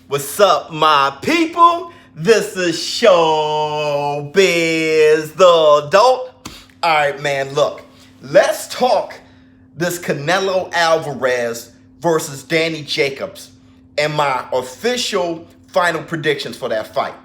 What's up, my people? This is ShowBizz, the adult. All right, man, look. Let's talk this Canelo Alvarez versus Danny Jacobs and my official final predictions for that fight.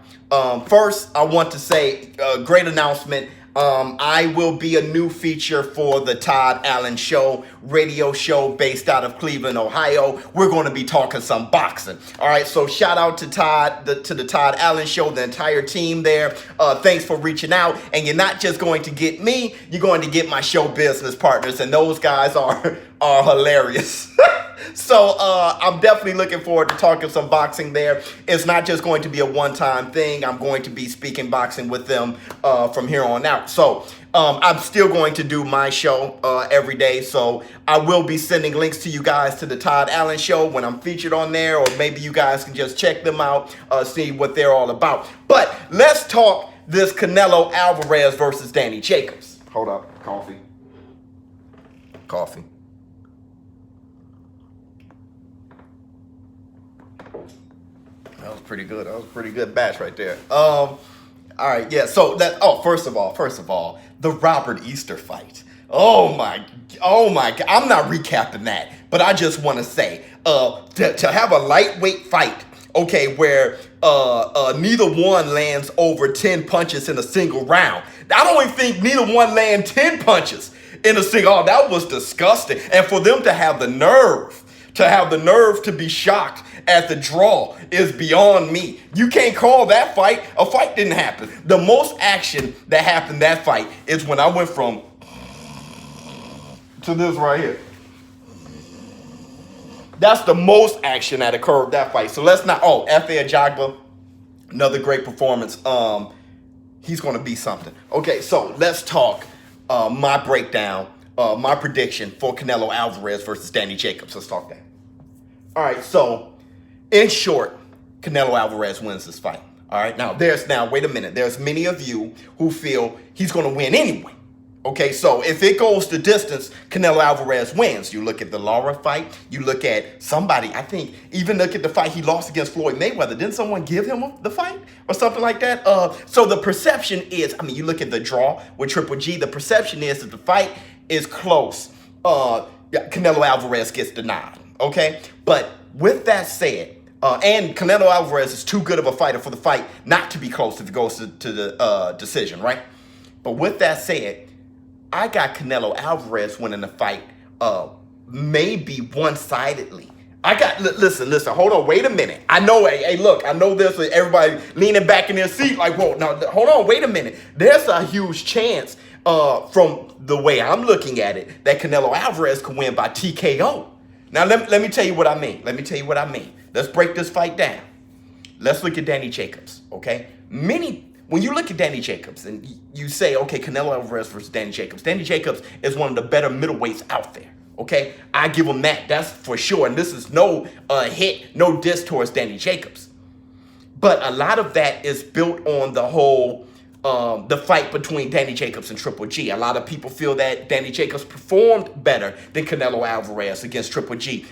First, I want to say a great announcement. I will be a new feature for the Todd Allen Show, radio show based out of Cleveland, Ohio. We're going to be talking some boxing. All right, so shout out to Todd, to the Todd Allen Show, the entire team there. Thanks for reaching out. And you're not just going to get me, you're going to get my show business partners, and those guys are hilarious. So I'm definitely looking forward to talking some boxing there. It's not just going to be a one-time thing. I'm going to be speaking boxing with them from here on out. So I'm still going to do my show every day. So I will be sending links to you guys to the Todd Allen Show when I'm featured on there, or maybe you guys can just check them out, see what they're all about. But let's talk this Canelo Alvarez versus Danny Jacobs. Hold up. Coffee. That was pretty good. That was a pretty good batch right there. All right, yeah. So that. Oh, first of all, the Robert Easter fight. Oh my God. I'm not recapping that, but I just want to say, to have a lightweight fight, okay, where neither one lands over 10 punches in a single round. I don't even think neither one land 10 punches in a single. Oh, that was disgusting. And for them to have the nerve to be shocked at the draw is beyond me. You can't call that fight. A fight didn't happen. The most action that happened that fight is when I went from to this right here. That's the most action that occurred that fight. So let's not. Oh, F.A. Ajagba, another great performance. He's going to be something. Okay, so let's talk my breakdown, my prediction for Canelo Alvarez versus Danny Jacobs. Let's talk that. All right, so in short, Canelo Alvarez wins this fight. All right, wait a minute. There's many of you who feel he's going to win anyway. Okay, so if it goes the distance, Canelo Alvarez wins. You look at the Lara fight. You look at somebody, I think, even look at the fight he lost against Floyd Mayweather. Didn't someone give him the fight or something like that? So the perception is, you look at the draw with Triple G. The perception is that the fight is close. Canelo Alvarez gets denied. Okay, but with that said, and Canelo Alvarez is too good of a fighter for the fight not to be close if it goes to the decision, right? But with that said, I got Canelo Alvarez winning the fight, maybe one-sidedly. Listen, hold on, wait a minute. I know, hey, look, I know there's everybody leaning back in their seat like, whoa, now, hold on, wait a minute. There's a huge chance from the way I'm looking at it that Canelo Alvarez could win by TKO. Now, let me tell you what I mean. Let's break this fight down. Let's look at Danny Jacobs, okay? When you look at Danny Jacobs and you say, okay, Canelo Alvarez versus Danny Jacobs is one of the better middleweights out there, okay? I give him that. That's for sure. And this is no hit, no diss towards Danny Jacobs. But a lot of that is built on the whole the fight between Danny Jacobs and Triple G. A lot of people feel that Danny Jacobs performed better than Canelo Alvarez against Triple G,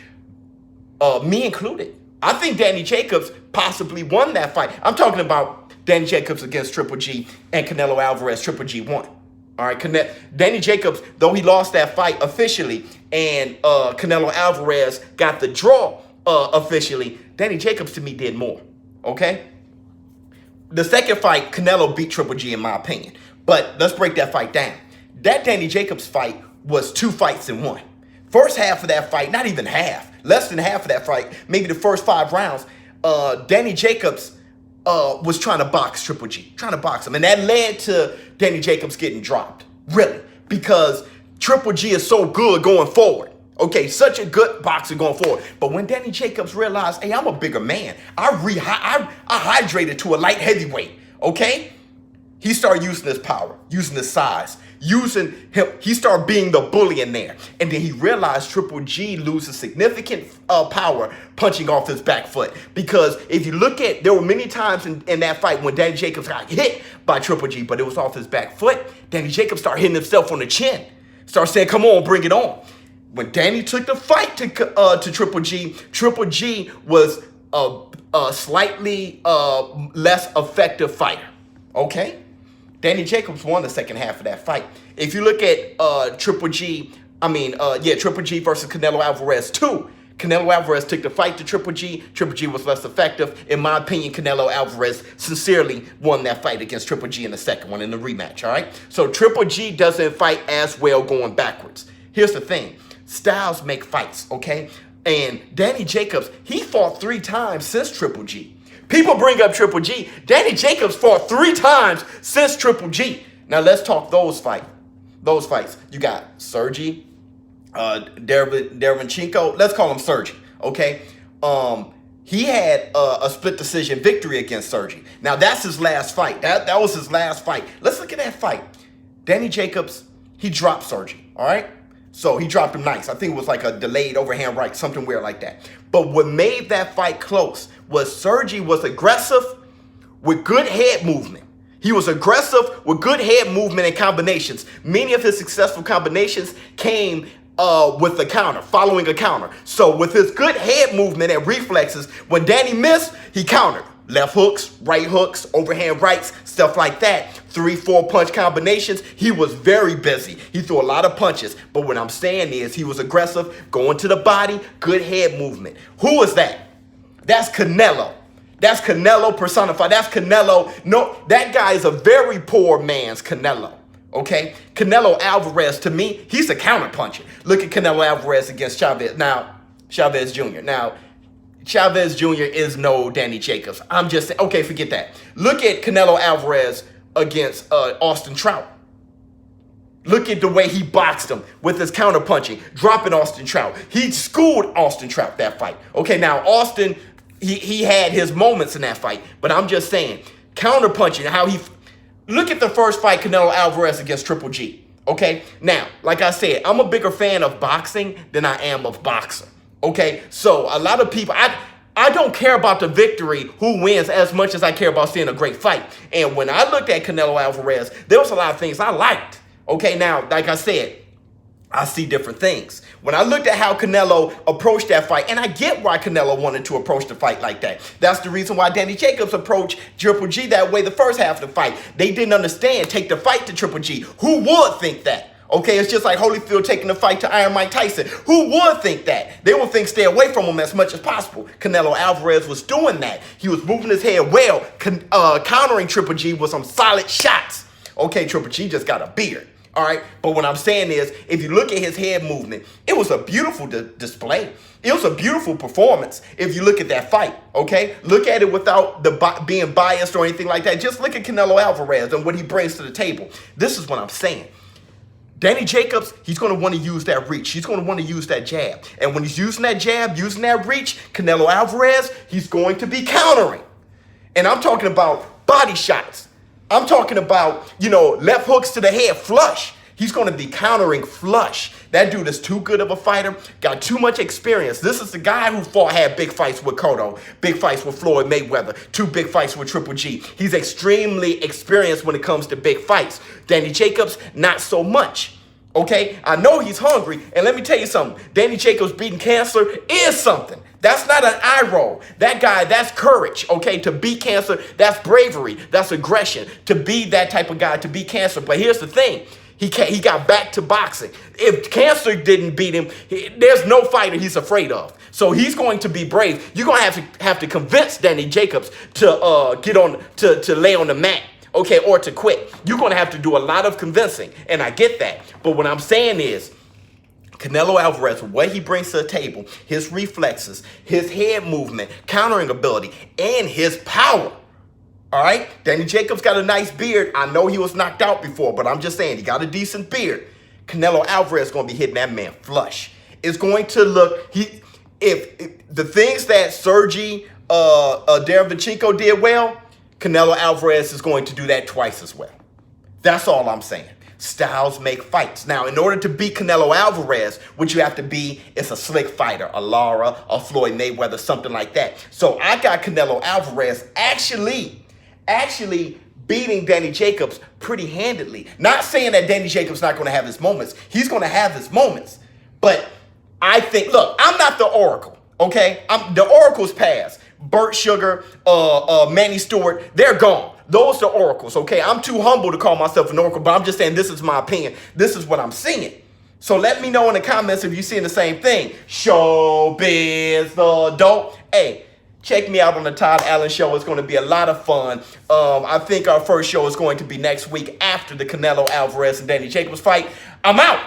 me included. I think Danny Jacobs possibly won that fight. I'm talking about Danny Jacobs against Triple G and Canelo Alvarez. Triple G won. All right, Danny Jacobs, though he lost that fight officially, and Canelo Alvarez got the draw officially, Danny Jacobs to me did more. Okay. The second fight, Canelo beat Triple G in my opinion. But let's break that fight down. That Danny Jacobs fight was 2 fights in one. First half of that fight, not even half, less than half of that fight, maybe the first 5 rounds, Danny Jacobs was trying to box Triple G, trying to box him. And that led to Danny Jacobs getting dropped, really, because Triple G is so good going forward. Okay, such a good boxer going forward. But when Danny Jacobs realized, hey, I'm a bigger man, I hydrated to a light heavyweight, okay? He started using his power, using his size, he started being the bully in there. And then he realized Triple G loses significant power punching off his back foot. Because if you look at, there were many times in that fight when Danny Jacobs got hit by Triple G, but it was off his back foot. Danny Jacobs started hitting himself on the chin. Started saying, come on, bring it on. When Danny took the fight to Triple G was slightly less effective fighter. Okay? Danny Jacobs won the second half of that fight. If you look at Triple G versus Canelo Alvarez 2, Canelo Alvarez took the fight to Triple G. Triple G was less effective. In my opinion, Canelo Alvarez sincerely won that fight against Triple G in the second one, in the rematch, all right? So Triple G doesn't fight as well going backwards. Here's the thing. Styles make fights, okay? And Danny Jacobs, he fought 3 times since Triple G. People bring up Triple G. Danny Jacobs fought 3 times since Triple G. Now let's talk those fights. You got Sergey, Derevyanchenko. Let's call him Sergey, okay? He had a split decision victory against Sergey. Now that's his last fight. That was his last fight. Let's look at that fight. Danny Jacobs, he dropped Sergey, all right? So he dropped him nice. I think it was like a delayed overhand right, something weird like that. But what made that fight close was Sergey was aggressive with good head movement. He was aggressive with good head movement and combinations. Many of his successful combinations came with a counter, following a counter. So with his good head movement and reflexes, when Danny missed, he countered. Left hooks, right hooks, overhand rights, stuff like that. 3-4 punch combinations. He was very busy. He threw a lot of punches. But what I'm saying is he was aggressive, going to the body, good head movement. Who was that? That's Canelo. That's Canelo personified. That's Canelo. No, that guy is a very poor man's Canelo. Okay? Canelo Alvarez, to me, he's a counterpuncher. Look at Canelo Alvarez against Chavez Jr. Now, Chavez Jr. is no Danny Jacobs. I'm just saying, okay, forget that. Look at Canelo Alvarez against Austin Trout. Look at the way he boxed him with his counterpunching, dropping Austin Trout. He schooled Austin Trout that fight. Okay, now Austin, he had his moments in that fight, but I'm just saying, counterpunching, how he... Look at the first fight, Canelo Alvarez against Triple G. Okay, now, like I said, I'm a bigger fan of boxing than I am of boxer. Okay, so a lot of people, I don't care about the victory, who wins, as much as I care about seeing a great fight. And when I looked at Canelo Alvarez, there was a lot of things I liked. Okay, now, like I said, I see different things. When I looked at how Canelo approached that fight, and I get why Canelo wanted to approach the fight like that. That's the reason why Danny Jacobs approached Triple G that way the first half of the fight. They didn't understand, take the fight to Triple G. Who would think that? Okay, it's just like Holyfield taking the fight to Iron Mike Tyson. Who would think that? They would think stay away from him as much as possible. Canelo Alvarez was doing that. He was moving his head well, countering Triple G with some solid shots. Okay, Triple G just got a beard. All right, but what I'm saying is, if you look at his head movement, it was a beautiful display. It was a beautiful performance if you look at that fight, okay? Look at it without being biased or anything like that. Just look at Canelo Alvarez and what he brings to the table. This is what I'm saying. Danny Jacobs, he's going to want to use that reach. He's going to want to use that jab. And when he's using that jab, using that reach, Canelo Alvarez, he's going to be countering. And I'm talking about body shots. I'm talking about, left hooks to the head, flush. He's going to be countering flush. That dude is too good of a fighter, got too much experience. This is the guy who had big fights with Cotto, big fights with Floyd Mayweather, 2 big fights with Triple G. He's extremely experienced when it comes to big fights. Danny Jacobs, not so much. Okay, I know he's hungry, and let me tell you something. Danny Jacobs beating cancer is something. That's not an eye roll. That guy, that's courage, okay? To beat cancer, that's bravery, that's aggression. To be that type of guy, to beat cancer. But here's the thing. He got back to boxing. If cancer didn't beat him, there's no fighter he's afraid of. So he's going to be brave. You're going to have to convince Danny Jacobs to to lay on the mat. Okay, or to quit. You're going to have to do a lot of convincing, and I get that. But what I'm saying is, Canelo Alvarez, what he brings to the table, his reflexes, his head movement, countering ability, and his power. All right? Danny Jacobs got a nice beard. I know he was knocked out before, but I'm just saying, he got a decent beard. Canelo Alvarez is going to be hitting that man flush. It's going to look, if the things that Sergey Derevyanchenko did well, Canelo Alvarez is going to do that twice as well. That's all I'm saying. Styles make fights. Now, in order to beat Canelo Alvarez, what you have to be is a slick fighter, a Lara, a Floyd Mayweather, something like that. So I got Canelo Alvarez actually beating Danny Jacobs pretty handedly. Not saying that Danny Jacobs not going to have his moments. He's going to have his moments. But I think, look, I'm not the Oracle, okay? The Oracle's passed. Burt Sugar, Manny Stewart, they're gone. Those are oracles, okay? I'm too humble to call myself an oracle, but I'm just saying this is my opinion. This is what I'm seeing. So let me know in the comments if you're seeing the same thing. ShowBizz, the dope. Hey, check me out on the Todd Allen Show. It's going to be a lot of fun. I think our first show is going to be next week after the Canelo, Alvarez, and Danny Jacobs fight. I'm out.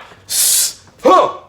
Huh.